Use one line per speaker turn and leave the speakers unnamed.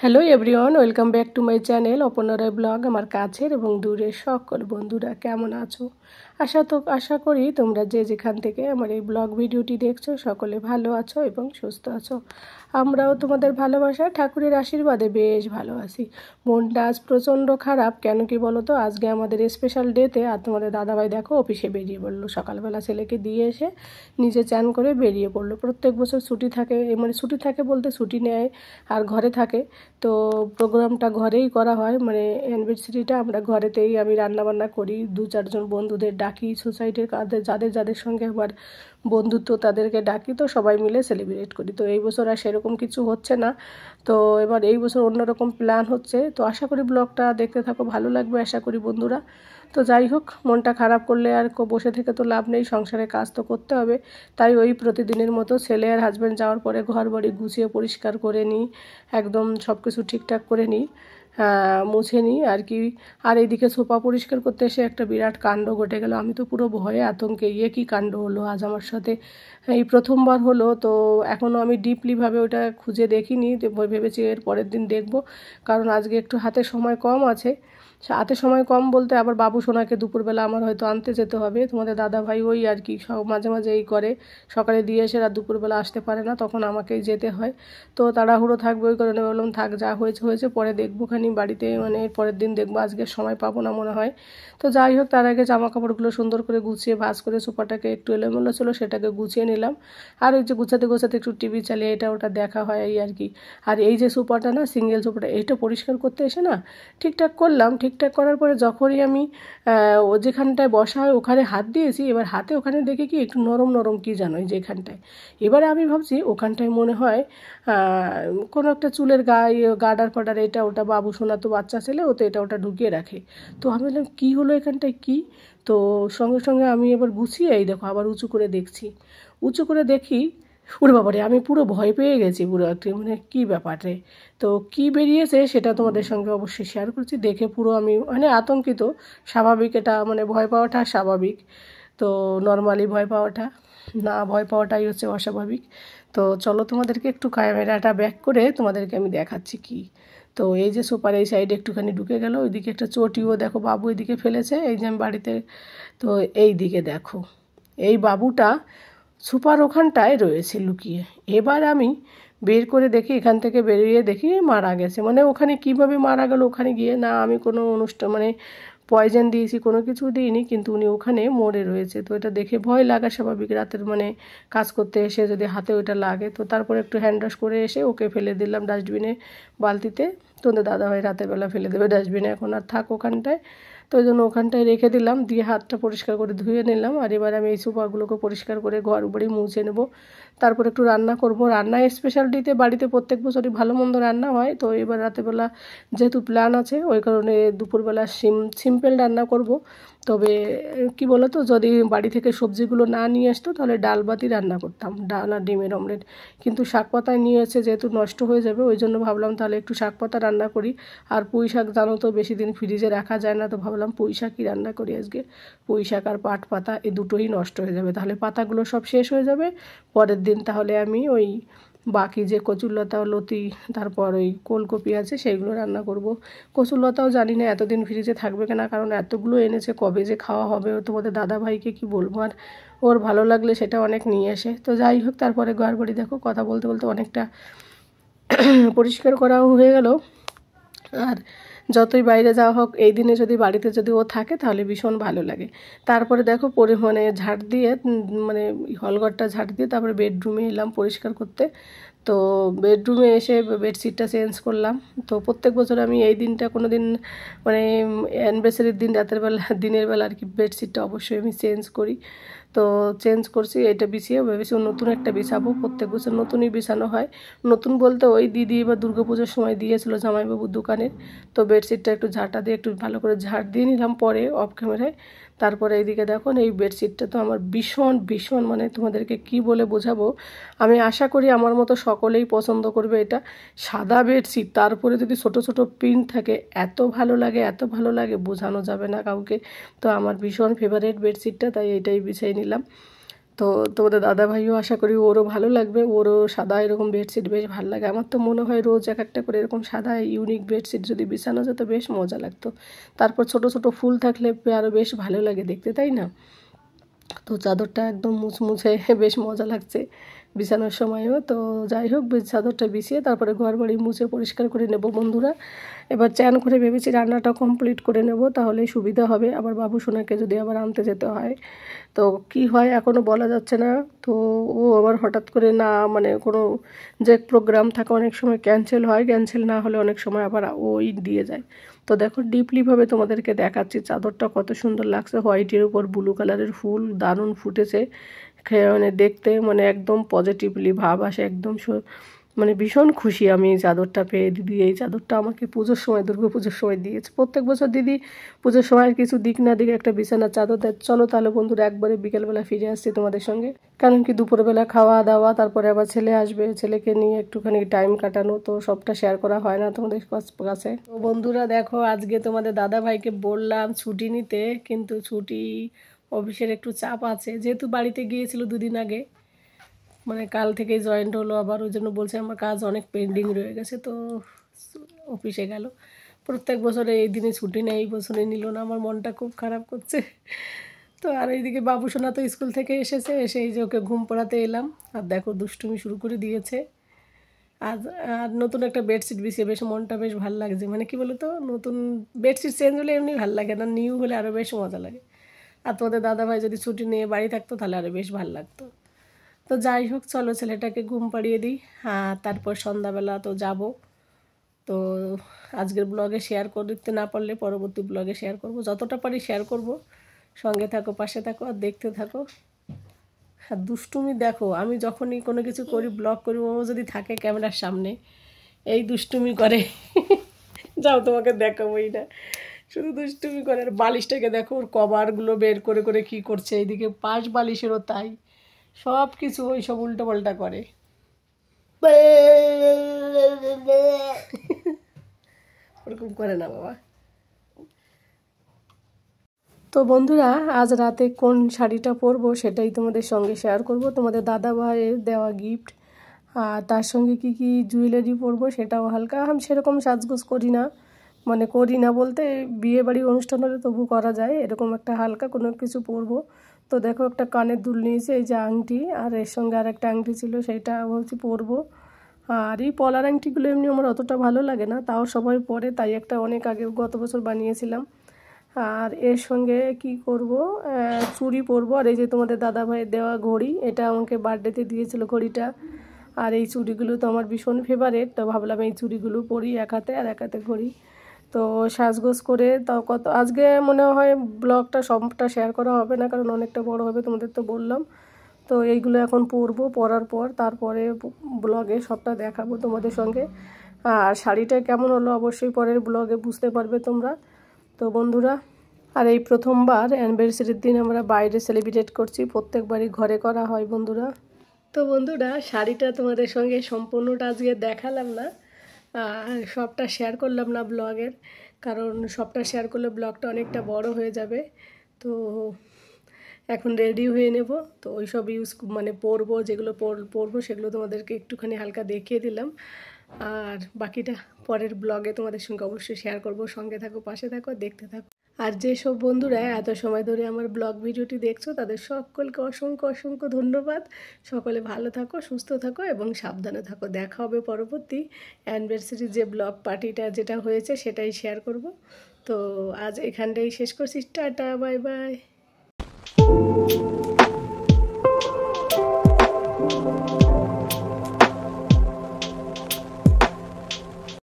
Hello everyone, welcome back to my channel অপর্ণার blog. আমার কাছের এবং দূরের সকল বন্ধুরা কেমন আছো? আশা করি তোমরা যে যেখান থেকে আমার এই ব্লগ ভিডিওটি দেখছো সকলে ভালো আছো এবং সুস্থ আছো। আমরাও তোমাদের ভালোবাসা ঠাকুরের আশীর্বাদে বেশ ভালো আছি। মনটা আজ প্রচণ্ড খারাপ, কেন কি বলো তো, আজকে আমাদের স্পেশাল ডেতে আর তোমাদের দাদাভাই দেখো অফিসে বেরিয়ে পড়লো। সকালবেলা ছেলেকে দিয়ে এসে নিজে চান করে বেরিয়ে পড়লো। প্রত্যেক বছর ছুটি থাকে, মানে ছুটি থাকে বলতে ছুটি নেয় আর ঘরে থাকে। তো প্রোগ্রামটা ঘরেই করা হয়, মানে অ্যানিভার্সারিটা আমরা ঘরেতেই, আমি রান্নাবান্না করি, 2-4 জন বন্ধুদের ডাকি, সোসাইটির যাদের যাদের সঙ্গে আমার বন্ধুত্ব তাদেরকে ডাকি, তো সবাই মিলে সেলিব্রেট করি। তো এই বছর আর সেরকম কিছু হচ্ছে না, তো এবার এই বছর অন্যরকম প্ল্যান হচ্ছে। তো আশা করি ব্লগটা দেখতে থাকো, ভালো লাগবে আশা করি বন্ধুরা। তো যাই হোক, মনটা খারাপ করলে আর বসে থেকে তো লাভ নেই, সংসারে কাজ তো করতে হবে। তাই ওই প্রতিদিনের মতো ছেলে আর হাজব্যান্ড যাওয়ার পরে ঘর বাড়ি গুছিয়ে পরিষ্কার করে নিই, একদম সব কিছু ঠিকঠাক করে নিই, মুছে নিই আর কি। আর এইদিকে সোফা পরিষ্কার করতে এসে একটা বিরাট কাণ্ড ঘটে গেল। আমি তো পুরো ভয়ে আতঙ্কে, কী কাণ্ড হলো আজ আমার সাথে, এই প্রথমবার হলো। তো এখনও আমি ডিপলিভাবে ওটা খুঁজে দেখিনি, ভেবেছি এর পরের দিন দেখব, কারণ আজকে একটু হাতে সময় কম আছে। হাতে সময় কম বলতে আবার বাবু সোনাকে দুপুরবেলা আমার হয়তো আনতে যেতে হবে। তোমাদের দাদাভাই ওই আর কি মাঝে মাঝে এই করে, সকালে দিয়ে এসে আর দুপুরবেলা আসতে পারে না, তখন আমাকেই যেতে হয়। তো তাড়াহুড়ো থাকবে, ওই কারণে বললাম থাক, যা হয়েছে হয়েছে, পরে দেখবো খানি বাড়িতে, মানে পরের দিন দেখবো, আজকে সময় পাবো না মনে হয়। তো যাই হোক, তার আগে জামা কাপড়গুলো সুন্দর করে গুছিয়ে ভাঁজ করে, সোফাটাকে একটু এলোমেলো ছিল সেটাকে গুছিয়ে নিলাম। আর ওই যে গুছাতে গোছাতে একটু টিভি চালিয়ে এটা ওটা দেখা হয় এই আর কি। আর এই যে সোফাটা না, সিঙ্গেল সোফাটা, এইটা পরিষ্কার করতে এসে না ঠিকঠাক করলাম। ঠিকঠাক করার পরে যখনই আমি ও যেখানটায় বসা হয় ওখানে হাত দিয়েছি, এবার হাতে ওখানে দেখে কি একটু নরম নরম কি জানো এই যেখানটায়। এবারে আমি ভাবছি ওখানটায় মনে হয় কোনো একটা চুলের গার্ডার ফাডার, এটা ওটা, বাবু সোনা তো বাচ্চা ছেলে, ও তো এটা ওটা ঢুকিয়ে রাখে। তো আমি বললাম কী হলো এখানটায় কী। তো সঙ্গে সঙ্গে আমি এবার গুছিয়ে এই দেখো আবার উঁচু করে দেখছি, উঁচু করে দেখি, ওরে বাবারে, আমি পুরো ভয় পেয়ে গেছি পুরো একটি, মানে কী ব্যাপার রে। তো কী বেরিয়েছে সেটা তোমাদের সঙ্গে অবশ্যই শেয়ার করছি। দেখে পুরো আমি মানে আতঙ্কিত। স্বাভাবিক, এটা মানে ভয় পাওয়াটা স্বাভাবিক, তো নর্মালি ভয় পাওয়াটা না, ভয় পাওয়াটাই হচ্ছে অস্বাভাবিক। তো চলো তোমাদেরকে একটু ক্যামেরাটা ব্যাক করে তোমাদেরকে আমি দেখাচ্ছি কি। তো এই যে সোফার এই সাইডে একটুখানি ঢুকে গেল, ওইদিকে একটা চটিও দেখো বাবু এদিকে ফেলেছে, এই যে আমি বাড়িতে। তো এই দিকে দেখো, এই বাবুটা সুপার ওখানটায় রয়েছে লুকিয়ে। এবার আমি বের করে দেখি, এখান থেকে বেরিয়ে দেখি মারা গেছে। মানে ওখানে কিভাবে মারা গেল ওখানে গিয়ে, না আমি কোনো অনুষ্ঠান মানে পয়জন দিয়েছি, কোনো কিছু দিইনি, কিন্তু উনি ওখানে মরে রয়েছে। তো এটা দেখে ভয় লাগা স্বাভাবিক, রাতের মানে কাজ করতে এসে যদি হাতে ওইটা লাগে। তো তারপরে একটু হ্যান্ড ওয়াশ করে এসে ওকে ফেলে দিলাম ডাস্টবিনে, বালতিতে। তোমাদের দাদাভাই রাতের বেলা ফেলে দেবে ডাস্টবিনে, এখন আর থাক ওখানটায়। তো ওই জন্য ওখানটায় রেখে দিলাম, দিয়ে হাতটা পরিষ্কার করে ধুয়ে নিলাম। আর এবার আমি এই সোফাগুলোকে পরিষ্কার করে ঘর বাড়ি মুছে নেব, তারপর একটু রান্না করব। রান্নায় স্পেশালিটিতে বাড়িতে প্রত্যেক বছরই ভালো মন্দ রান্না হয়। তো এবার রাতেরবেলা যেহেতু প্ল্যান আছে, ওই কারণে দুপুরবেলা সিম্পল রান্না করব। তবে কি বলো তো, যদি বাড়ি থেকে সবজিগুলো না নিয়ে আসতো তাহলে ডাল ভাতই রান্না করতাম, ডাল আর ডিমের অমলেট। কিন্তু শাক পাতায় নিয়ে এসে যেহেতু নষ্ট হয়ে যাবে, ওই জন্য ভাবলাম তাহলে একটু শাক পাতা রান্না করি। আর পুঁই শাক জানো তো বেশি দিন ফ্রিজে রাখা যায় না, তো ভাবলাম পুঁই শাকই রান্না করি আজকে। পুঁই শাক আর পাট পাতা, এই দুটোই নষ্ট হয়ে যাবে, তাহলে পাতাগুলো সব শেষ হয়ে যাবে। পরের দিন তাহলে আমি ওই বাকি যে কচুরলতা লতি, তারপর ওই কোলকপি আছে সেইগুলো রান্না করব। কচুরলতাও জানি না এতদিন ফ্রিজে থাকবে কিনা, কারণ এতগুলো এনেছে, কবে যে খাওয়া হবে। তোমাদের দাদাভাইকে কি বলবো, আর ওর ভালো লাগলে সেটা অনেক নিয়ে আসে। তো যাই হোক, তারপরে ঘর বাড়ি দেখো কথা বলতে বলতে অনেকটা পরিষ্কার করাও হয়ে গেল। আর যতই বাইরে যাওয়া হোক, এই দিনে যদি বাড়িতে যদি ও থাকে তাহলে ভীষণ ভালো লাগে। তারপরে দেখো মানে ঝাড় দিয়ে, মানে হলঘরটা ঝাড় দিয়ে তারপরে বেডরুমে এলাম পরিষ্কার করতে। তো বেডরুমে এসে বেডশিটটা চেঞ্জ করলাম। তো প্রত্যেক বছর আমি এই দিনটা কোনো দিন, মানে অ্যানিভার্সারির দিন রাতের বেলা, দিনের বেলা আর কি, বেডশিটটা অবশ্যই আমি চেঞ্জ করি। তো চেঞ্জ করছি, এটা বিছিয়ে ভেবেছি নতুন একটা বিছাবো। প্রত্যেক বছর নতুনই বিছানো হয়। নতুন বলতে ওই দিদি বা দুর্গাপুজোর সময় দিয়েছিল জামাইবাবুর দোকানের। তো বেডশিটটা একটু ঝাঁটা দিয়ে একটু ভালো করে ঝাড় দিয়ে নিলাম পরে অফ ক্যামেরায়। তারপরে এইদিকে দেখো, এই বেডশিটটা তো আমার ভীষণ ভীষণ, মানে তোমাদেরকে কি বলে বোঝাবো। আমি আশা করি আমার মতো সকলেই পছন্দ করবে এটা। সাদা বেডশিট, তারপরে যদি ছোট ছোট প্রিন্ট থাকে, এত ভালো লাগে, এত ভালো লাগে, বোঝানো যাবে না কাউকে। তো আমার ভীষণ ফেভারিট বেডশিটটা, তাই এটাই বিছাই নিলাম। তো তোমাদের দাদা ভাইও আশা করি ওরও ভালো লাগবে, ওরও সাদা এরকম বেডশিট বেশ ভালো লাগে। আমার তো মনে হয় রোজ এক একটা করে এরকম সাদা ইউনিক বেডশিট যদি বিছানো যেত বেশ মজা লাগতো। তারপর ছোট ছোট ফুল থাকলে আরও বেশ ভালো লাগে দেখতে, তাই না? তো চাদরটা একদম মুছমুছে বেশ মজা লাগছে বিছানোর সময়ও। তো যাই হোক, চাদরটা বিছিয়ে তারপরে ঘর বাড়ি মুছে পরিষ্কার করে নেব বন্ধুরা। এবার চান করে ভেবেছি রান্নাটা কমপ্লিট করে নেব, তাহলে সুবিধা হবে। আবার বাবু সোনাকে যদি আবার আনতে যেতে হয় তো কি হয় এখনও বলা যাচ্ছে না। তো ও আবার হঠাৎ করে না, মানে কোনো যে প্রোগ্রাম থাকে অনেক সময় ক্যান্সেল হয়, ক্যান্সেল না হলে অনেক সময় আবার ওই দিয়ে যায়। তো দেখো ডিপলিভাবে তোমাদেরকে দেখাচ্ছি চাদরটা কত সুন্দর লাগছে, হোয়াইটের উপর ব্লু কালারের ফুল দারুণ ফুটেছে। মানে দেখতে মানে একদম পজিটিভলি ভাব আসে, একদম মানে ভীষণ খুশি আমি এই চাদরটা পেয়ে। দিদি এই চাদরটা আমাকে পুজোর সময়, দুর্গা পুজোর সময় দিয়েছে। প্রত্যেক বছর দিদি পুজোর সময় কিছু দিক না দিক একটা বিছানার চাদর দেয়। চলো তাহলে বন্ধুরা একবারে বিকেলবেলা ফিরে আসছি তোমাদের সঙ্গে, কারণ কি দুপুরবেলা খাওয়া দাওয়া, তারপরে আবার ছেলে আসবে, ছেলেকে নিয়ে একটুখানি টাইম কাটানো, তো সবটা শেয়ার করা হয় না তোমাদের কাছে। তো বন্ধুরা দেখো, আজকে তোমাদের দাদা ভাইকে বললাম ছুটি নিতে, কিন্তু ছুটি অফিসের একটু চাপ আছে, যেহেতু বাড়িতে গিয়েছিল দুদিন আগে, মানে কাল থেকেই জয়েন্ট হলো আবার, ওই জন্য বলছে আমার কাজ অনেক পেন্ডিং রয়ে গেছে, তো অফিসে গেল। প্রত্যেক বছরে এই দিনে ছুটি নেই, এই বছরে নিল না, আমার মনটা খুব খারাপ করছে। তো আর এইদিকে বাবু সোনা তো স্কুল থেকে এসেছে, এসে এই যে ওকে ঘুম পড়াতে এলাম, আর দেখো দুষ্টুমি শুরু করে দিয়েছে। আর আর নতুন একটা বেডশিট বিছিয়ে বেশ মনটা বেশ ভালো লাগছে। মানে কি বলো তো, নতুন বেডশিট চেঞ্জ হলে এমনি ভালো লাগে না, নিউ হলে আরও বেশ মজা লাগে। আর তোমাদের দাদাভাই যদি ছুটি নিয়ে বাড়ি থাকতো তাহলে আরও বেশ ভালো লাগতো। তো যাই হোক, চলো ছেলেটাকে ঘুম পাড়িয়ে দিই। হ্যাঁ, তারপর সন্ধ্যাবেলা তো যাব। তো আজকের ব্লগে শেয়ার করতে না পারলে পরবর্তী ব্লগে শেয়ার করব, যতটা পারি শেয়ার করব। সঙ্গে থাকো, পাশে থাকো, আর দেখতে থাকো। আর দুষ্টুমি দেখো, আমি যখনই কোনো কিছু করি, ব্লগ করি, ও যদি থাকে ক্যামেরার সামনে এই দুষ্টুমি করে। যাও তোমাকে দেখাবোই না, শুধু দুষ্টুমি করে। আর বালিশটাকে দেখো, ওর কভারগুলো বের করে করে কী করছে, এইদিকে পাশ বালিশেরও তাই, সব কিছু ওই সব উল্টো পাল্টা করে। ওরকম করে না বাবা। তো বন্ধুরা, আজ রাতে কোন শাড়িটা পরবো সেটাই তোমাদের সঙ্গে শেয়ার করব। তোমাদের দাদা ভাইয়ের দেওয়া গিফট, আর তার সঙ্গে কি কি জুয়েলারি পরবো সেটাও হালকা। আমি সেরকম সাজগোজ করি না, মানে করি না বলতে বিয়ে বাড়ির অনুষ্ঠান হলে তবু করা যায়, এরকম একটা হালকা কোনো কিছু পরবো। তো দেখো একটা কানের দুল নিয়েছি, এই যে আংটি, আর এর সঙ্গে আর একটা আংটি ছিল সেটা বলছি পরবো। আর এই পলার আংটিগুলো এমনি আমার অতটা ভালো লাগে না, তাও সবাই পরে, তাই একটা অনেক আগে গত বছর বানিয়েছিলাম। আর এর সঙ্গে কি করব, চুড়ি পরবো। আর এই যে তোমাদের দাদা ভাইয়ের দেওয়া ঘড়ি, এটা আমাকে বার্থডেতে দিয়েছিল ঘড়িটা। আর এই চুড়িগুলো তো আমার ভীষণ ফেভারেট, তো ভাবলাম এই চুড়িগুলো পরি এক হাতে, আর এক হাতে ঘড়ি। তো সাজগোজ করে তাও কত, আজকে মনে হয় ব্লগটা সবটা শেয়ার করা হবে না, কারণ অনেকটা বড় হবে, তোমাদের তো বললাম। তো এইগুলো এখন পরবো, পরার পর তারপরে ব্লগে সবটা দেখাবো তোমাদের সঙ্গে। আর শাড়িটা কেমন হলো অবশ্যই পরের ব্লগে বুঝতে পারবে তোমরা। তো বন্ধুরা, আর এই প্রথমবার অ্যানিভার্সারির দিন আমরা বাইরে সেলিব্রেট করছি, প্রত্যেকবারই ঘরে করা হয় বন্ধুরা। তো বন্ধুরা, শাড়িটা তোমাদের সঙ্গে সম্পূর্ণটা আজকে দেখালাম না, আর সবটা শেয়ার করলাম না ব্লগের, কারণ সবটা শেয়ার করলে ব্লগটা অনেকটা বড় হয়ে যাবে। তো এখন রেডি হয়ে নেব, তো ওই সব মানে পরবো, যেগুলো পরবো সেগুলো তোমাদেরকে একটুখানি হালকা দেখিয়ে দিলাম। আর বাকিটা পরের ব্লগে তোমাদের সঙ্গে অবশ্যই শেয়ার করব। সঙ্গে থাকো, পাশে থাকো, দেখতে থাকো। আর যেসব বন্ধুরা এত সময় ধরে আমার ব্লগ ভিডিওটি দেখছো তাদের সকলকে অসংখ্য অসংখ্য ধন্যবাদ। সকলে ভালো থাকো, সুস্থ থাকো এবং সাবধানে থাকো। দেখা হবে পরবর্তী অ্যানিভার্সারি যে ব্লগ পার্টিটা যেটা হয়েছে সেটাই শেয়ার করব। তো আজ এখানটাই শেষ করছি, টাটা, বাই বাই।